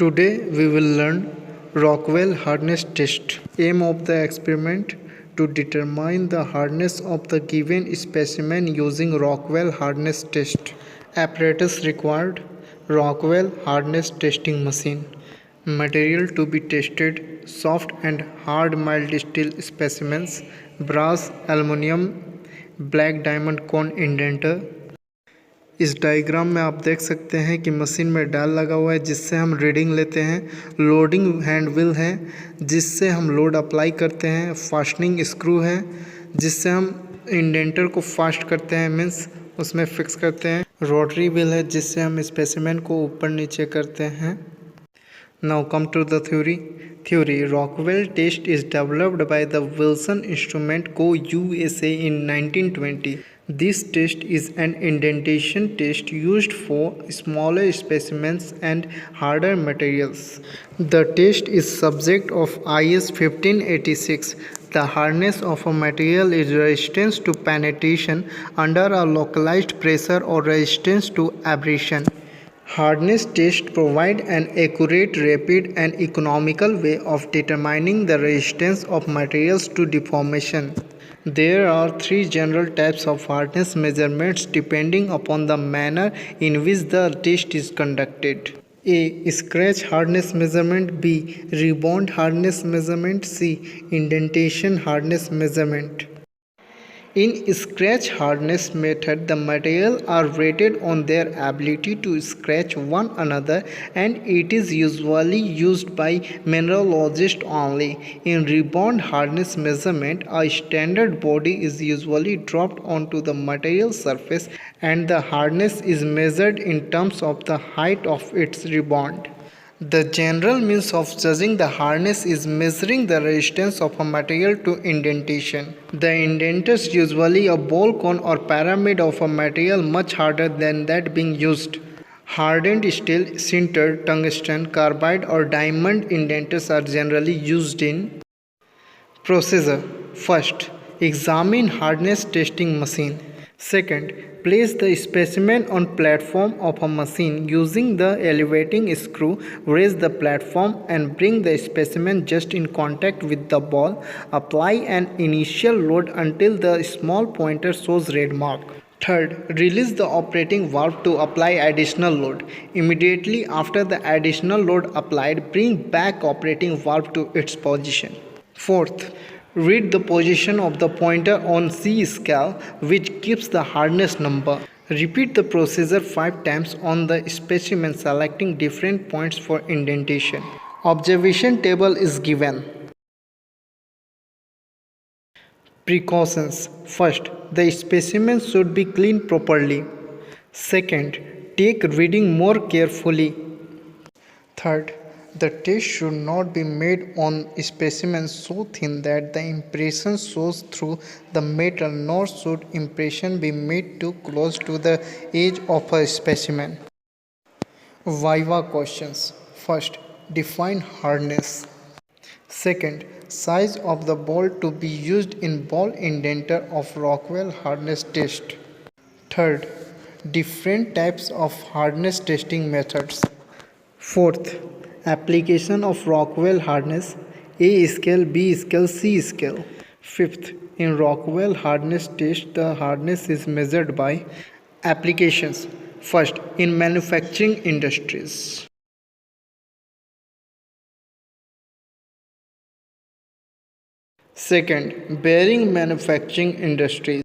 Today we will learn Rockwell hardness test. Aim of the experiment to determine the hardness of the given specimen using Rockwell hardness test. Apparatus required: Rockwell hardness testing machine. Material to be tested: soft and hard mild steel specimens, brass, aluminum, black diamond cone indenter. इस diagram में आप देख सकते हैं कि machine में डाल लगा हुआ है जिससे हम रीडिंग लेते हैं। लोडिंग हैंड व्हील है जिससे हम लोड अप्लाई करते हैं। फास्टनिंग स्क्रू है जिससे हम इंडेंटर को फास्ट करते हैं, मीन्स उसमें फिक्स करते हैं। रोटरी व्हील है जिससे हम स्पेसिमेन को ऊपर नीचे करते हैं। Now come to the theory. Rockwell test is developed by the Wilson Instrument Co. USA in 1920. This test is an indentation test used for smaller specimens and harder materials. The test is subject of IS 1586. The hardness of a material is resistance to penetration under a localized pressure or resistance to abrasion. Hardness tests provide an accurate, rapid, and economical way of determining the resistance of materials to deformation. There are three general types of hardness measurements depending upon the manner in which the test is conducted. A. Scratch hardness measurement. B. Rebound hardness measurement. C. Indentation hardness measurement. In scratch hardness method, the materials are rated on their ability to scratch one another, and it is usually used by mineralogists only. In rebound hardness measurement, a standard body is usually dropped onto the material surface and the hardness is measured in terms of the height of its rebound. The general means of judging the hardness is measuring the resistance of a material to indentation. The indenter is usually a ball cone or pyramid of a material much harder than that being used. Hardened steel, sintered tungsten, carbide or diamond indenters are generally used in. Procedure: First, examine hardness testing machine. Second, place the specimen on platform of a machine using the elevating screw. Raise the platform and bring the specimen just in contact with the ball. Apply an initial load until the small pointer shows red mark. Third, release the operating valve to apply additional load. Immediately after the additional load applied, bring back operating valve to its position. Fourth, read the position of the pointer on C scale, which gives the hardness number. Repeat the procedure 5 times on the specimen, selecting different points for indentation. Observation table is given. Precautions: First, the specimen should be cleaned properly. Second, take reading more carefully. Third, the test should not be made on specimens so thin that the impression shows through the metal, nor should impression be made too close to the edge of a specimen. Viva questions. First, define hardness. Second, size of the ball to be used in ball indenter of Rockwell hardness test. Third, different types of hardness testing methods. Fourth, application of Rockwell hardness: A scale, B scale, C scale. Fifth, in Rockwell hardness test, the hardness is measured by applications. First, in manufacturing industries. Second, bearing manufacturing industries.